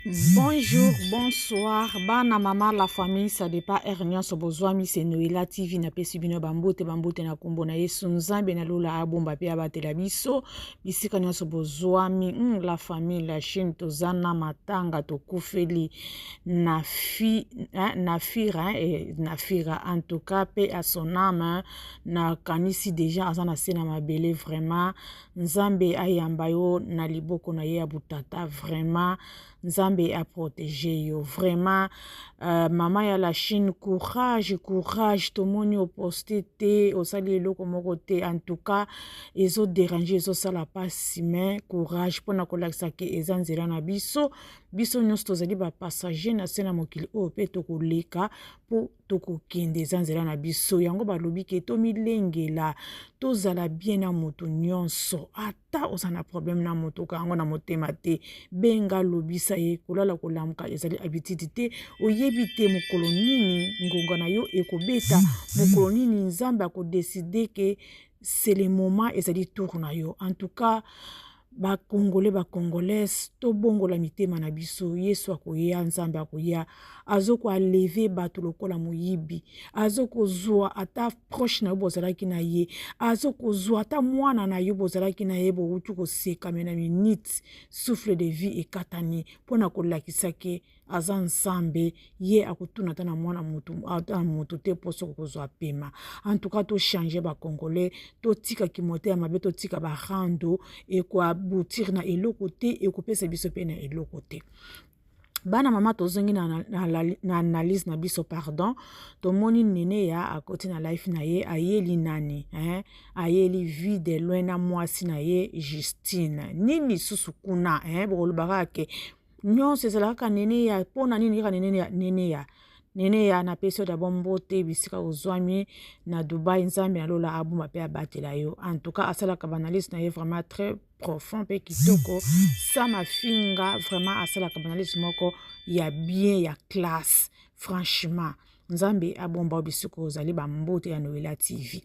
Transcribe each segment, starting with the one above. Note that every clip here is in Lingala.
Bonjour, bonsoir, bana mama la famille, ça dépend ernion so bozwami c'est Noela TV na pesi bino bambote na kombo na Yesu Nzambe na lola abomba pe abatela biso bisika nyo so bozwami la famille la chaîne tozana matanga tokufeli Nafira en tout cas pe à son âme na kanisi déjà azana sena mabele vraiment Nzambe ayamba yo na liboko na ye ya butata vraiment Nzambe a protégé yo vraiment maman ya la Chine courage to moni au poste te au sali eloko moko te en tout cas ezo déranger ezo sala pasi mais courage pona kolakisa ke eza nzela na biso nyonso tozali ba passager na sena mokili o pe tokoleka po tokokende eza nzela na biso yango balobi ke tomilengela tozala bien na moto nyonso ata ozana problème na moto kango na motema te benga lobisa ye kolala kolamuka ezali habitude te oyebi te mokolo nini ngonga na yo ekobeta mokolo nini Nzambe akodeside ke c'est le moment ezali tour na yo en tout cas ba congolais to bongo la mitema na biso Yesu akoya Nzambe akoya azoko aleve bato lokola moyibi azoko zwa ata proche na yo bozalaki na ye azoko zwa ata mwana na yo bozalaki na ye boutu koseka mena minute souffle de vie ekatani pona kolakisa ke aza Nzambe ye akutuna ata na mwana mutu te poso kozwa pema en tout cas to changer ba congolais to tika kimote ya mabe to tika ba rando e kwa boutir na eloko te ekopesa biso pe na eloko te bana mama tozongi na analyse na biso pardon tomoni nene ya akoti na life na ye ayeli nani ayeli vie de loin na mwasi na ye Justine nini susu kuna bolobaka ke nyonso ezalaka nene ya pona nini ka nene ya na peso da bombote bisika ozwami na Dubai Nzambe na lola abuma pe abatela yo en tout cas asalaka analyse na ye vraiment très profond pe kitoko ça ma finga vraiment asalaka analyse moko ya bien ya classe franchement Nzambe abomba bisiko ozali bambote ya Noela TV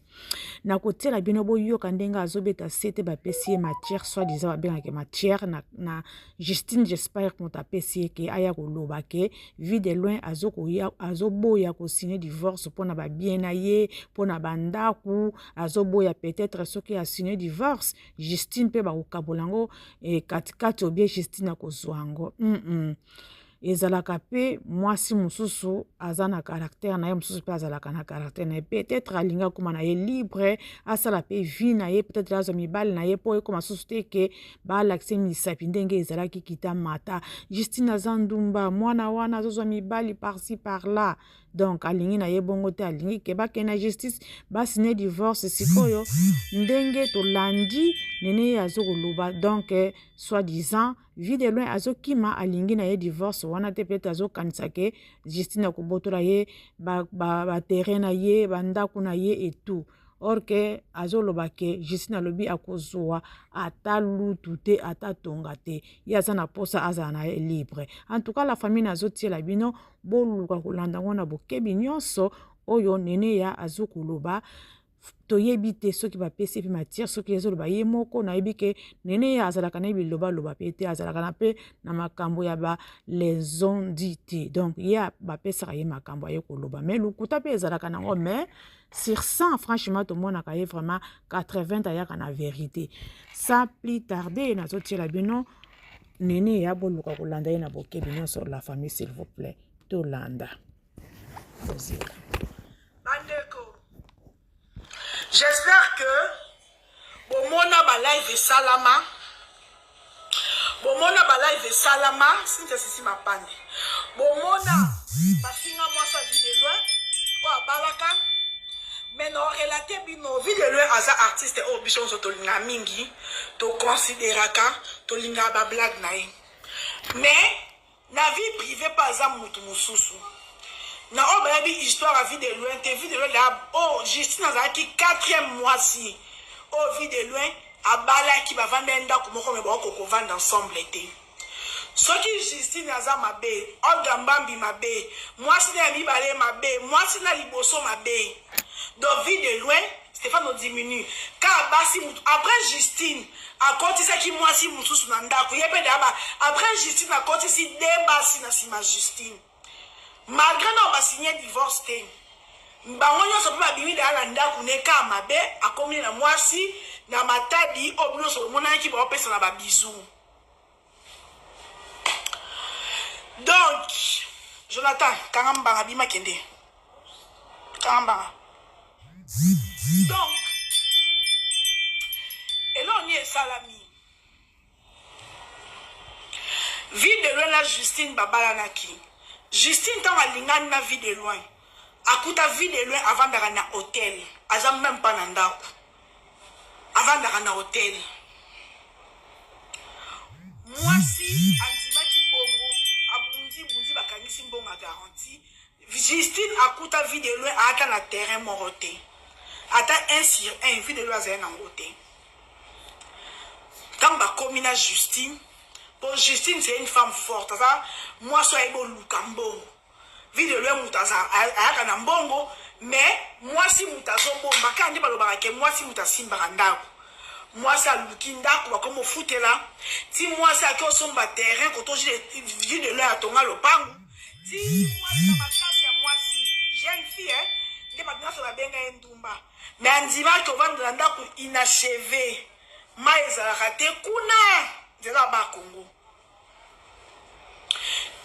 na kotela bino boyoka ndenga azobeta sete bapesi ye matière soit disant babengaka matière na Justine j'espère que motapesi ke aya koloba ke vie de loin azoboya kosigner divorce pona ba bien na ye pona bandaku azoboya peut-être soki asigner divorce Justine pe ba kokabolango katikati obie Justine akozwango ezalaka pe mwasi mususu azana caractère na ye mususu pe azalaka na caractère na ye peut-être alinga kuma na ye libre asala pe vie na ye peut-être azo mibali na ye po ekoma susu te ke balakise misapi ndenge ezalaki kita mata Justine azandumba mwana wana azozwa mibali par-ci par-là donc alingi na ye bongo te alingi ke bakena justice basine divorce sikoyo ndenge tolandi nene ye azokoloba donc soi-disant vie de loin azokima alingi na ye divorce wana te peut-être azokanisa ke Justine akobotola ye ba terrain na ye bandaku na ye et tout or que azoloba ke Justine alobi akozwa ata lutu te ata tonga te ye aza na posa azala na ye libre en tout cas la famille nazotiela bino boluka kolanda ngo na bokebi nyonso oyo nene ya azokoloba toyebi te soki bapesi pe matière soki ezoloba ye moko nayebi ke nene ya azalaka na loba pe te azalaka na pe na makambo ya ba les ont dit te donc ya bapesaka ye makambo ye koloba mais lukuta pe ezalaka nango mais sur 100 franchement tout le monde a vraiment 80 ayaka na vérité sans plus tarder nazotiela bino nene ya boluka kolanda ye na bokebi nyonso la famille s'il vous plaît tolanda j'espère que bomona ba live salama sinta sisi mapande bomona basinga mwasa vie de loin ko abalaka mais non relater bino vie de loin aza artiste o biso so tolinga mingi to considéraka to linga ba blague na ye mais na vie privée pas za mutu mususu na obayebi histoire à vie de loin te vie de loin là oh Justine azaki 4e mois si oh vie de loin abala ki bavanda ndako moko me bako kovanda ensemble te soki Justine aza mabe Olga Mbambi mabe mwasi na mibale mabe mwasi na liboso mabe donc vie de loin Stéphane diminue car basi après Justine akotisaki mwasi mosusu na ndako ye mpe deyaba après Justine akotisi de basi na nsima Justine malgré na basigné divorce te bango nyonso mpe babimi deya na ndako neka mabe akomi na mwasi na matadi oyo bino nyonso omonaki baopesa na babizu. Donc Jonathan kanga mbanga bima kende kanga mbanga. Donc eloni esalami vie de loin na Justine babalanaki. Justine ntango alingani na vie de loin akuta vie de loin avandaka na hôtel aza même pas na ndako avandaka na hôtel mwasi andimaki bongo abunzi bakangisi mbongo ya garanti. Justine akuta vie de loin aata na terrain moko te ata 1 sur 1 vie de loin azali nango te ntango bakomi na Justine. Pour Justine, c'est une femme forte. Moi, je suis un mbongo. Vie de l'homme, je suis mbongo. Mais moi, si je suis mbongo, moi, si je suis mbongo, moi, ça lukindako, comme au foot là. Si moi, ça qui est sur le terrain, quand je vie de l'homme, à ton alopang. Si moi, ça m'a cassé, moi, si jeune fille, hein, je maintenant sur la benga ndumba. Mais on dit que on va dans l'andako inachevé. Mais ça a raté kuna. C'est là bas Congo.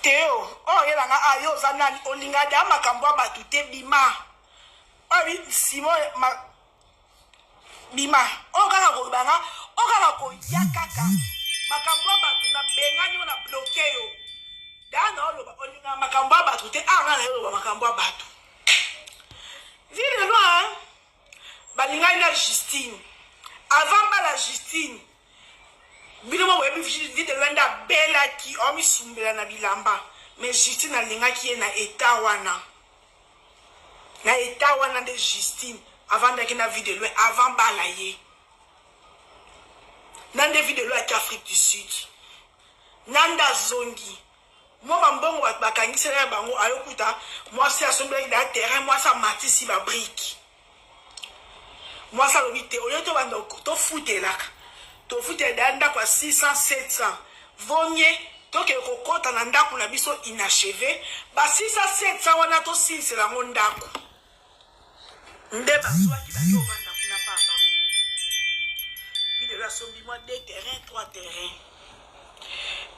Théo, oh yelanga ayo zanani olinga da makambo batu te bima. Abi Simon ma bima. O kaka ko banga, o kaka ko yakaka. Makambo batu na benga ni na bloqué yo. Da na lo olinga makambo batu te anga na yo makambo batu. Vile loin balinga na Justine. Avant ba la Justine Biloma webi vie de landa bela ki omi sumbela na bilamba mais Justine alinga ki na eta wana de Justine avant de na vie de loin avant balaye nande vie de loin à Afrique du Sud nanda zongi moi mbongo bakangisa ya bango ayokuta moi c'est assemblée de terrain moi ça matisi ba brique moi ça le vite au lieu de bando to foutela to fute danda kwa 600 700 vonye toke kokota na ndako na biso inachevé ba 600 700 wana to silse la ndako ndeba swaki ba yo vanda kuna papa bide la sombi moi 2 terrains 3 terrains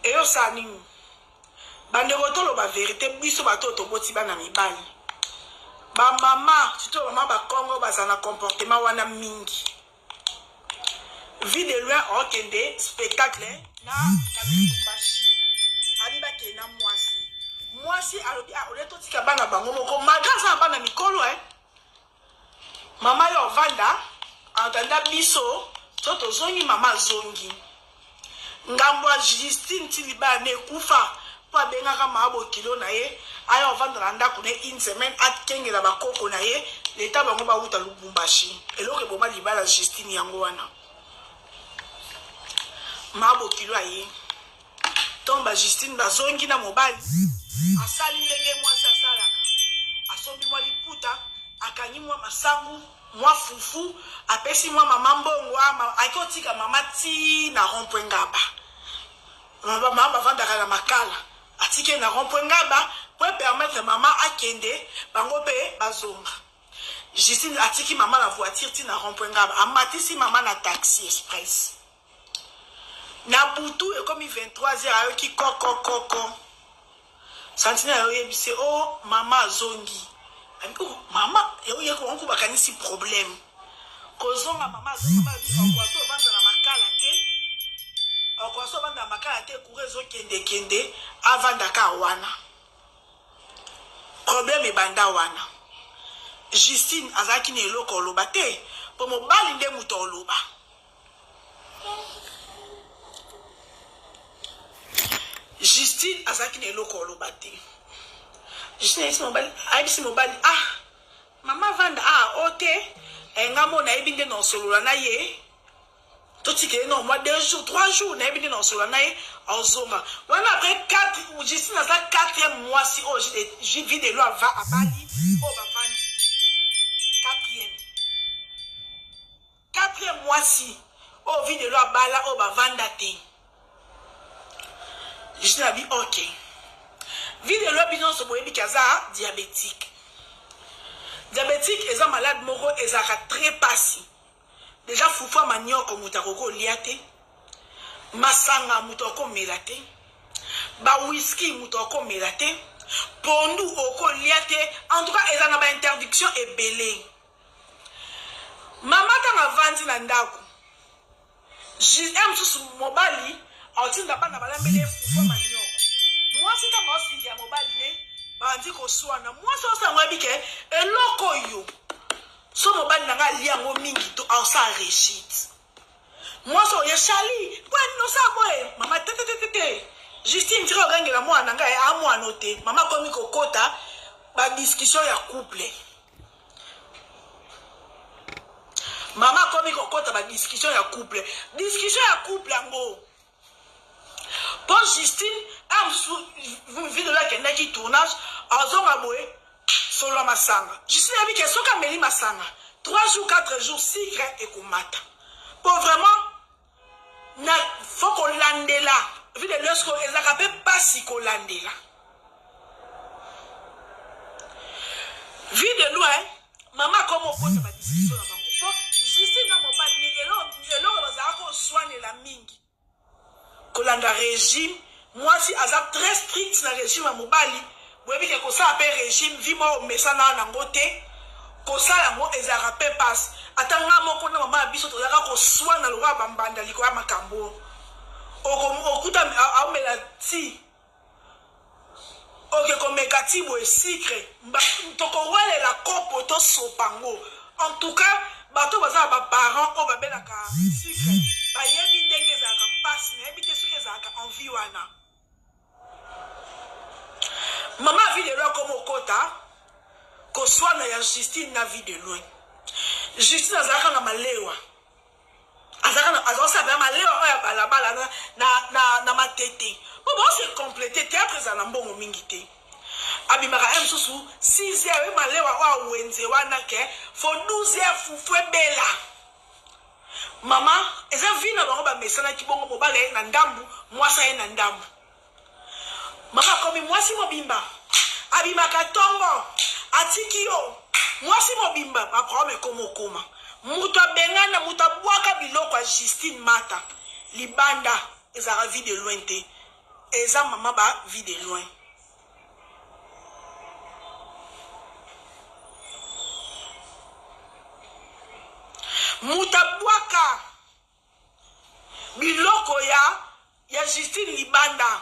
et yo sani bande rotolo ba vérité biso ba toto boti bana mibali ba mama tito mama ba Congo bazana comportement wana mingi. Vie de loin okende spectacle na bitumbashi aliba kena mwasi alobi oleto tika bana bango moko magaza bana mikolo mama yo vanda antanda biso toto zongi mama zongi ngambo Justine tiliba ne kufa pa benga kama abo kilo na ye ayo vanda na ndako ne une semaine atkengela bakoko na ye leta bango ba uta Lubumbashi eloke boma libala Justine yango wana mabo kilo aye tomba Justine bazongi na mobali asali ndenge mwasi asalaka asombi mwa liputa akanyi mwa masangu mwa fufu apesi mwa mama mbongo akotika mama ti na rond-point ngaba mama bavandaka na makala atike na rond-point ngaba pour permettre mama akende bango pe bazonga. Justine atiki mama la voiture ti na rond-point ngaba amatisi mama na taxi express na butu et comme 23h ayo ki koko santina yo yebise oh mama zongi mama yo yeko onku bakanisi problème kozonga mama zonga bi kwa to vanda na makala te kurezo kende avanda ka wana problème ebanda wana Justine azaki ne eloko loba te po mobali nde muto loba. Justine azaki ne eloko loba te. Justine ayebisi mobali mama vanda ote ngamo na ebinde na solola na ye totike no moi 2 jours 3 jours na ebinde na solola na ye ozonga wana après 4 Justine na 4e mois si je vis de loi va à Bali ba vandi 4e mois si Oh, vie de loi bala, oh, ba vanda te. Justine a dit, ok. Vie de loi bison se boye bikaza diabétique. Diabétique, ils sont malades moro, ils sont très passés. Déjà, foufou manioko mutakoko liate. Masanga mutoko melate. Ba whisky mutoko melate. Pondu oko liate. En tout cas, ils ont une interdiction et belé. Maman tanga vandi na ndako. J'aime sous mobali. Autant d'abord na bala mbele foufou manioko. Moi, c'est un boss qui a mobali. Bandi ko swana. Moi, c'est ça moi bike. Eloko yo. So mobali nanga lia ngo mingi to ausa rechit. Moi so ye chali, kwa no sa boy, mama tete. Justine tira ogangela mwa nanga ya amwa note. Mama komi kokota ba discussion ya couple. Mama komi kokota ba discussion ya couple. Discussion ya couple ngo. Pour Justine, vous vivez de là qu'elle n'a qui tournage, azonga boy. Solo masanga. Justine a dit que soka meli masanga. 3 jours, 4 jours, 6 grains et kumata. Pour vraiment, faut qu'on lande là. Vu de l'osco, ils n'ont pas si qu'on lande là. Vu de loin, maman comme on peut pas discussion là banco. Justine n'a pas dit et là on va soigner la mingi. Qu'on lande régime, moi si azap très strict dans le régime à Mobali. Vous voyez que ça appelle régime, vimo mesana nangote, que ça yango ezarape passe. Atanga moko na mama biso to yaka ko swana lo wa bambanda liko ya makambo. Okuta amela ti. Oke ko mekati bo secret. Toko wele la kopo to sopango. En tout cas, bato baza ba parents o ba belaka secret. Ba yebi ndenge ezaka passe, na yebi te suke ezaka envie wana. Maman vit de loin comme au kota, qu'on soit na Justine na vie de loin. Justine azaka na malewa. Azaka na malewa oya balabala na matete. Bon c'est complété théâtre za na mbongo mingité. Abimaka msusu 6h malewa wa wenze wana ke for 12h fufu bela. Maman, eza vie na bango ba mesana ki bongo mobale na ndambu, mwasa ye na ndambu. Mama komi mwasi mobimba. Abimaka tongo. Atikio. Mwasi mobimba. Aprome komo koma. Muta bengana muta bwaka biloko a Justine Mata. Libanda. Ezara vie de loin te. Eza mama ba vie de loin. Muta bwaka biloko ya Justine Libanda.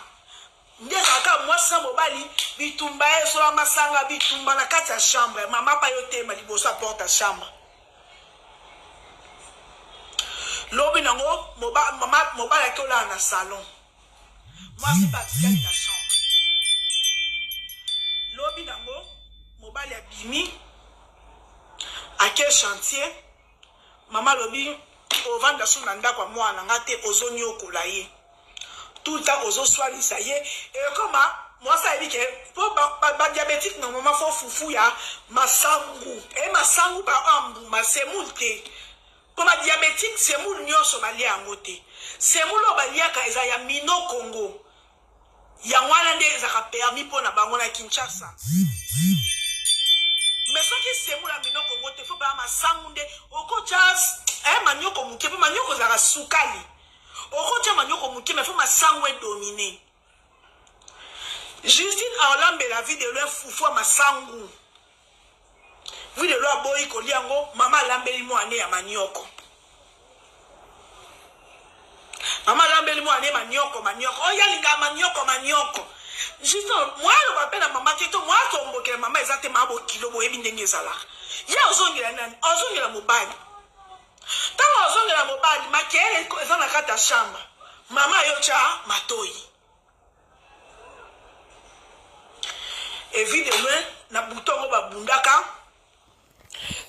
Ndeka moi sans mobali bitumba so masanga bitumba na kati ya chambre mama pa yote ma liboso porte chambre lobi nango mama mobali tola na salon moi c'est pas bien la chambre lobi nango mobali abimi à quel chantier mama lobi au vendre son nanda kwa mwana ngate ozoni okolaye tout le temps aux soins ça y est et comment moi ça dit que pour ba diabétique normalement faut foufou ya masangu et masangu ba ambu ma semulte pour ma diabétique semul nyoso bali angote semulo bali aka eza ya mino Congo ya wana nde eza ka permis pour na bango na Kinshasa mais ce qui semula mino Congo te faut ba masangu nde oko chas manyoko muke pour manyoko za sukali. Okotia manyoko muke mais faut ma sangwe dominer. Justine a olambe la vie de leur foufou ma sangu. Vie de leur boy koliango mama lambeli mo ane ya manioko. Mama lambeli mo ane manioko. Oya linga manioko. Justine moi le rappelle à maman que toi moi tombo que maman ezate mabo kilo bo ebindenge zala. Ya ozongela nani? Ozongela mobali. Tant ozongela mobali makele eza na kata chambre mama yocha matoi et vie de loin na bouton ba bundaka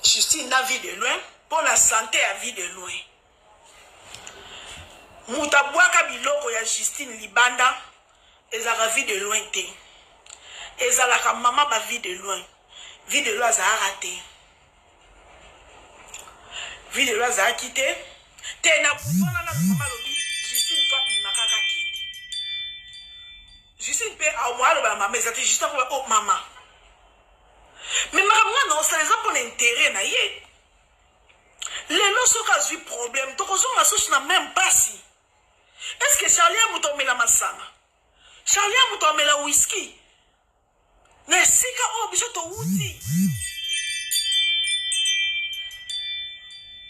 Justine na vie de loin pour la santé à vie de loin muta bwaka biloko ya Justine Libanda ezaka vie de loin te ezalaka mama ba vie de loin za raté. Vie de l'Oise a quitté, te na butona na mama lobi Justine toi bimakaka kende Justine pe a moi le mama ezati Justine ko oh mama mais makamwa non ça les a pour l'intérêt na ye lelo soka zui problème to kozonga so na même pasi est-ce que Charlie a mutomela masanga Charlie a mutomela whisky na sika o biso to uti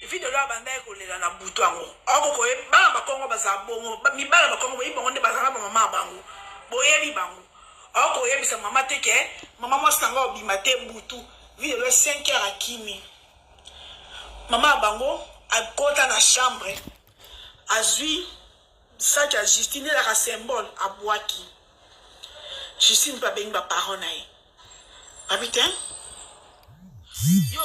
vide lo abanda ko lela na butu ango ako ko e bala bakongo bazabongo mi bala bakongo bo ibongo nde bazala mama bango boyebi bango ako yebisa mama teke mama mwasanga obima te butu vide lo 5 heures akimi mama bango akota na chambre azui sac à Justine la symbole à boaki Justine pas bengi ba parole na ye habitin yo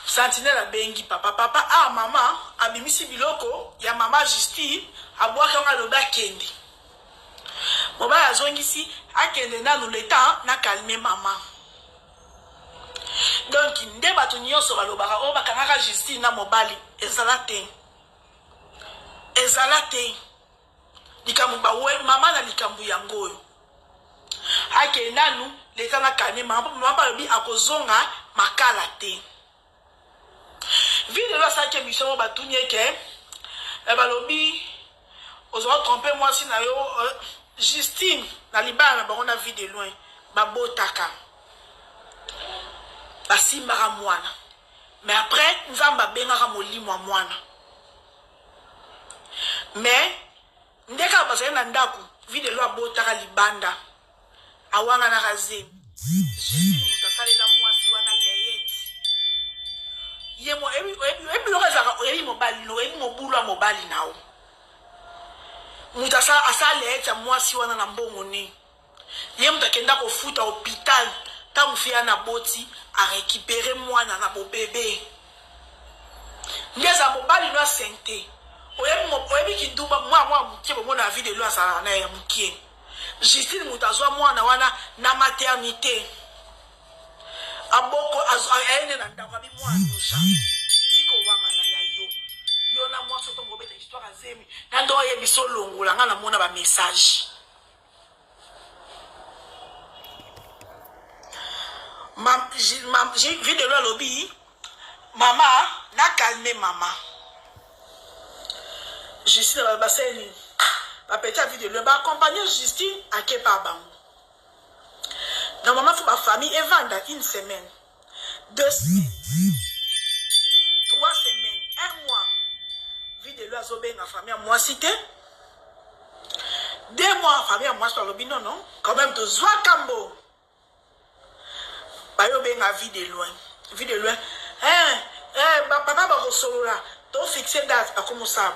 Sentinelle a bengi papa ah maman abimisi biloko ya mama Justine abwaka nga loba kende mobali azongisi akende nanu leta na calmer maman donc nde bato nyonso balobaka o bakangaka Justine na mobali ezala te likambo bawe mama na likambo yango oyo akende nanu leta na calmer mama balobi akozonga makala te vide lo sake biso batunye ke balobi ozo tromper moi si na yo Justine na libala na bango na vie de loin babotaka basimbaka mwana mais après nzamba bengaka molimo mwana mais ndeka bazali na ndako vie de lo abotaka libanda awanga na kaze Justine mutasalela mwasi wana leyeti yemo ebi lokazaka ebi mobali no ebi mobulu mobali nawo mutasa asale eta mwasi wana na mbongo ni ye mutakenda ko futa hôpital ta mufia na boti a récupérer mwana na bo bébé ngeza mobali no sente oyebi kindumba mwa mutie bo mona vie de lui asala na ya mukie Justine mutazwa mwana wana na maternité aboko aene na ndako abi mwana osha tiko wanga na ya yo na mwa soto mobeta histoire azemi na ndo ye biso longola nga na mona ba message j'ai vu de le lobby mama na calmer mama Justine ba baseni ba petit vie de le ba accompagner Justine à Kepa bango. Normalement, ma famille est vendue une semaine, 2 semaines, 3 semaines, 1 mois. Vie de l'oiseau, ma famille à moi cité. 2 mois, famille à moi sur le bino, non? Quand même, de Zouakambo. Bayo ben la vie de loin. Vie de loin. Papa va recevoir là. Donc, fixer date à comment ça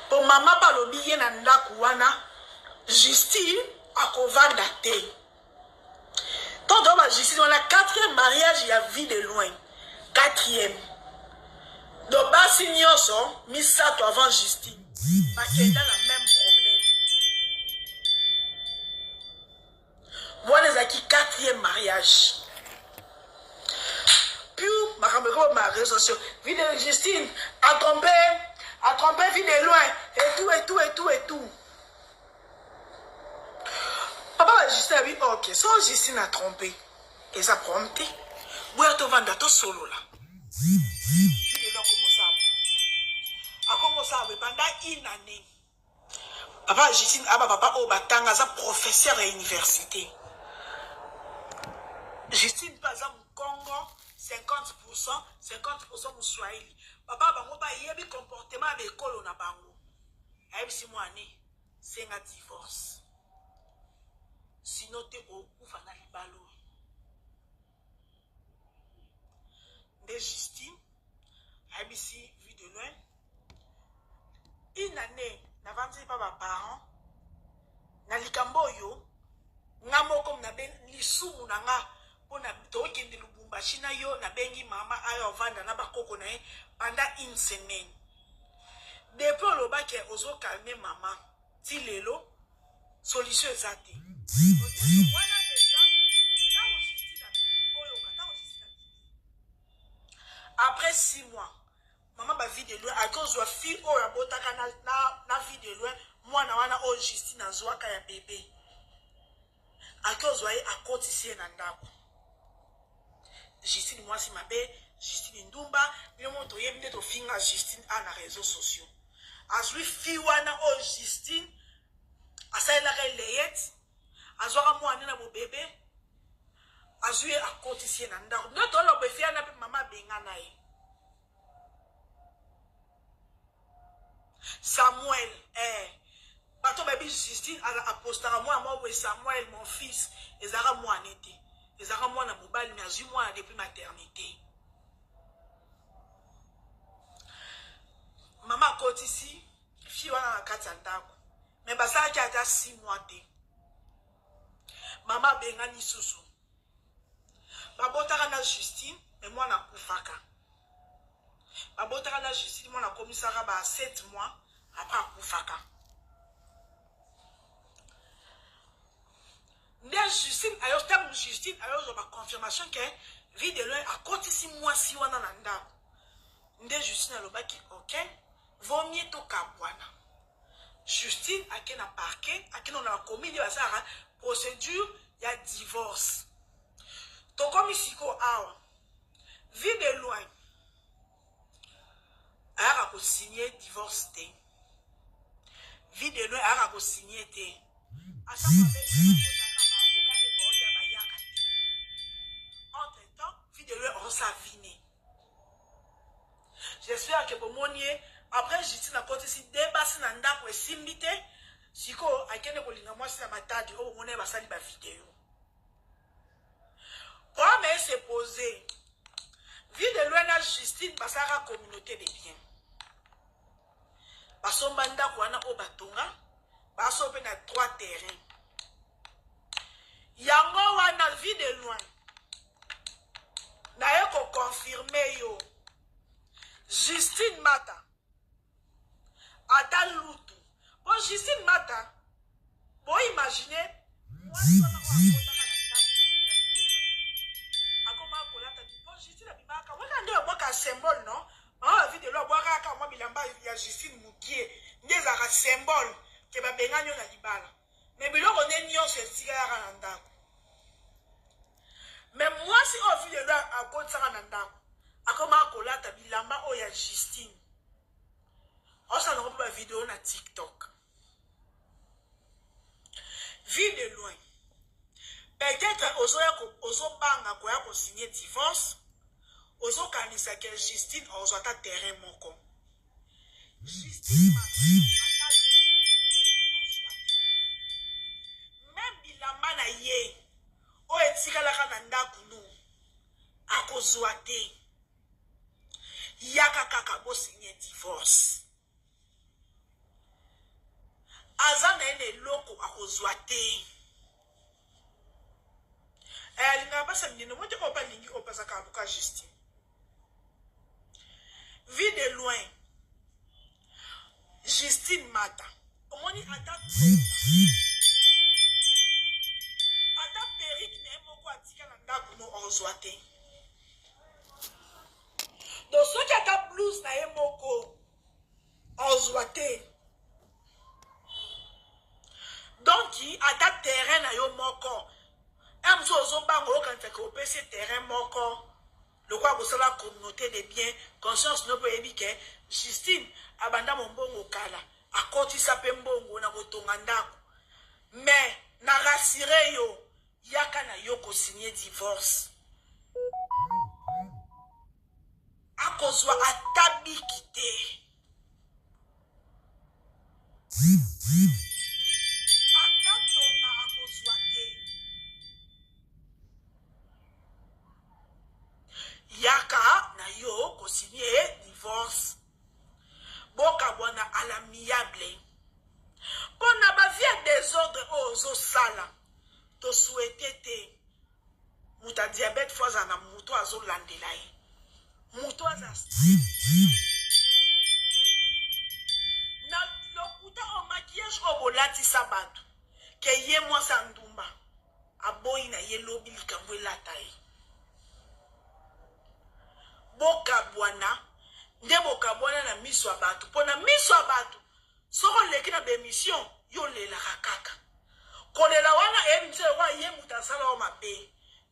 pour maman, par le billet, nanda kouana, Justine, à Kovan daté. Tant dans ma Justine, on a 4e mariage, il y a vie de loin. 4e. Donc, bas signor son, mis ça avant Justine. Parce qu'il y a le même problème. Moi, les acquis 4e mariage. Puis, ma réseau social, vie de Justine, a trompé vie de loin, et tout. Papa Justine a dit, ok, so Justine a trompé. Et ça prompté. Vous êtes vendeur tout solo là. Il a commencé à pendant 1 année. Papa Justine, papa Obatanga, c'est professeur à l'université. Justine, par exemple, Congo, 50% Moussouaïli. Papa bango ba yebi comportement de l'école na bango. Ayebi si moi né, c'est un divorce. Sinon te okufa na libalo. De Justine, ayebi si vie de loin. 1 année, n'avance pas ma parents. Na likambo yo, nga moko na ben lisumu na nga pona tokende Lubumbashi na yo na bengi mama ayo vanda na bakoko na ye pendant 1 semaine. Depuis le bac ozo calmer maman, ti lelo solution exacte. Wana déjà, quand on dit la oyo kata on dit 6 mois maman ba vie de loin à cause de fille o ya botaka na vie de loin moi na wana o Justine azwaka ya bébé à cause de a cotiser na ndako Justine moi si mabe Justine Ndumba bien moto yemde to finga Justine a na réseaux sociaux azwi fille wana o Justine asaila ka leyet azwaka moi na bo bébé azwi a cotiser na ndako ndoto lo be fia na pe mama benga na ye Samuel, bato baby Justine a postara moi Samuel mon fils ezara moi nete ezara moi na mobile mais azui moi depuis maternité maman côté ici fille wana na kati ya ndako mais basala ki ata 6 mois te maman benga ni susu babotaka na Justine mais moi na kufaka babotaka na Justine moi na komisaka ba 7 mois après akufaka nde Justine ayo tam Justine ayo ba confirmation que vie de loin a côté 6 mois si wana na ndako nde Justine alobaki OK vaut mieux to kabwana Justine akena parquet akena na commis de basara procédure ya divorce to comme siko awa vie de loin a ko signer divorce te vie de loin a ko signer te à chaque entre temps vie de loin on s'avine j'espère que pour monier après Justine a côté si dépasse na ndako e simbite siko akene ko linga mwasi na matadi o mone basali ba vidéo pour me se poser vie de loin na Justine basara communauté de biens basomba ndako wana o batonga baso pe na 3 terrains yango wana vie de loin na ye ko confirmer yo Justine Mata ata lutu bon Justine Mata bon imaginer symbole non ah vie de lo boaka ka mo bilamba ya Justine Mukie ndeza ka symbole ke ba benganyo na libala mais biloko ne nyonso esika ya na ndako mais moi si on vie de lo a kotsa na ndako akoma kolata bilamba o ya Justine osa no ba vidéo na TikTok vie de loin peut-être ozo banga ko ya ko signer divorce ozo kanisa que Justine ozo ata terrain moko Justine ata même bilamba na ye o etikala ka na ndako no akozwa te yaka kaka bo signer divorce azana ene loko akozwa te linga basa mnino mote ko pa lingi ko pasa ka buka Justine vie de loin Justine Mata omoni ata perique ne moko atika na ndako no ozwa te donc soki ata blouse na ye moko ozwa te donc ata terrain na yo moko amso ozobango okanta ko pese terrain moko le quoi vous la communauté de biens conscience no peut ebike Justine abanda mombongo kala akoti sa pembongo na botonga ndako mais na rassurer yo yaka na yo ko signer divorce akozwa atabiki te akatonga akozwa te yaka na yo ko signer divorce boka bwana à l'amiable pour na ba vie désordre ozo sala to souhaiter te muta diabète fois na muto azo landela ye muto aza na lokuta o maquillage o bolati sabato ke ye mwa sandumba aboyi na ye lobi likambo elata ye bokabwana nde bokabwana na miso ya bato mpo na miso ya bato soko oleki na bemission yo olelaka kaka kolela wana eyebi nso ekwa ye moto asala yo mabe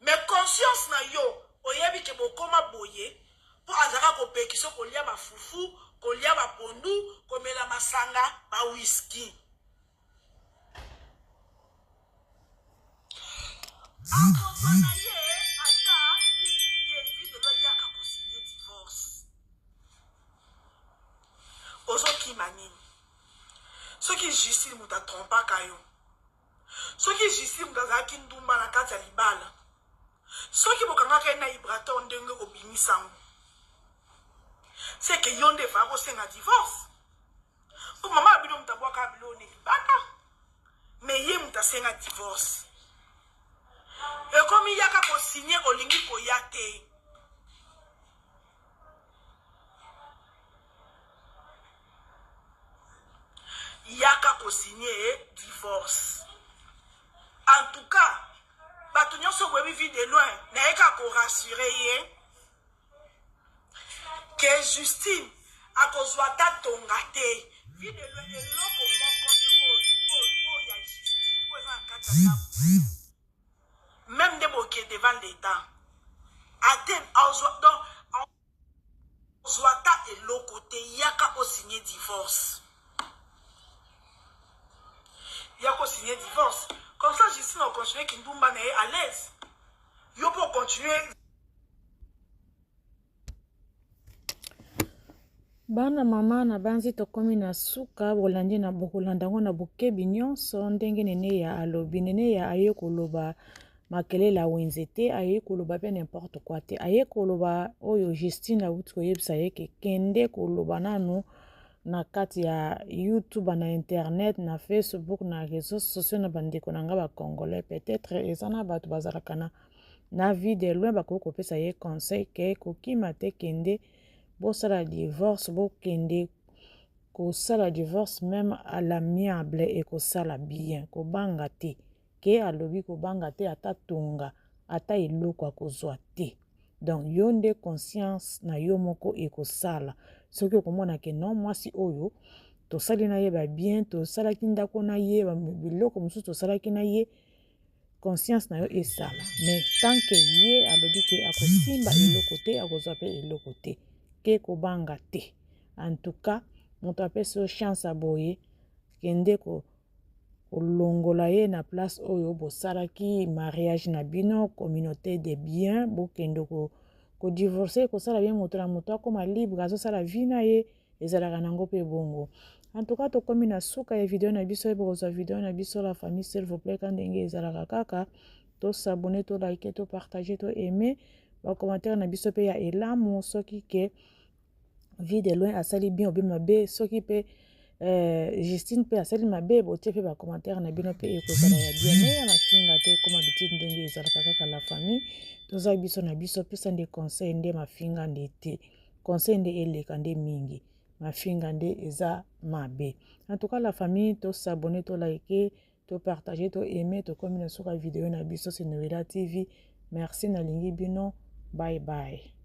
me conscience na yo oyebi ke bokoma boye mpo azalaka kopekisa kolia bafufu kolia bapondu komela masanga bawiski akozwa na ye ata David lo yaka kosinye divorce ozokima nini soki Justine moto atrompaka yo soki Justine moto azalaki ndumba na kati ya libala soki bokangaka ye na Ibraton ndenge obimisango seke yo nde fa kosenga divorce po mama abino moto abwaka bilo ne libaka me ye moto asenga divorce ekomi yaka kosinye olingi koya te yaka kosinye divorce en tout cas bato nyonso boyebi vi de loin nayeka korassure ye ke Justine akozwa ta tonga te vi de loin eloko moko te oyo ya Justine po eza na kati ya ndako même nde boke devant l'état aten ozwa ta eloko te yaka osinye divorce yaka osinye divorce comme ça Justine okontinue kindumba na ye à l'aise yo po continuer bana mama na banzi tokomi na suka bolandi na bokolanda ngo na bokebi nyonso ndenge nene ya alobi nene ya aye koloba makelele awenze te aye koloba pe n'importe quoi te aye koloba oyo Justine awuti koyebisa ye kende koloba nanu na kati ya YouTube na internet na Facebook na réseaux sociaux na bandeko na nga ba congolais peut-être eza na bato bazalaka na vie de loin bakoki kopesa ye conseil ke kokima te kende bosala divorce bokende kosala divorce même à l'amiable et kosala bien kobanga te ke alobi kobanga te ata tonga ata eloko akozwa te donc yo nde conscience na yo moko ekosala soki okomona ke non mwasi oyo tosali na ye babien tosalaki ndako na ye biloko mosusu tosalaki na ye conscience na yo esala mais tant que ye alobi ke akosimba eloko te akozwa pe eloko te ke kobanga te en tout cas moto apesi yo chance aboye kende kolongola ye na place oyo bosalaki mariage na bino communauté de bien bokende kodivorce kosala bien moto na moto akoma libre azosala vie na ye ezalaka nango mpe bongo en tout cas tokomi na suka ya video na biso bokozwa video na biso la famille s'il vous plaît ka ndenge ezalaka kaka tosabone to like to partager to aimer bacommentaire na biso mpe ya elamu soki ke vie de loin asali bien obi mabe soki mpe Justine mpe asali mabe botie mpe bacommentaire na bino mpe ekozala ya bien me ya mafinga te koma bititi ndenge ezalaka kaka la famille toza biso na biso pesa nde conseil nde mafinga nde te conseil nde eleka nde mingi mafinga nde eza mabe en tout cas la famille tosabone to like to partager to aimer to komi na suka video na biso c'est Noela TV merci nalingi bino bye bye.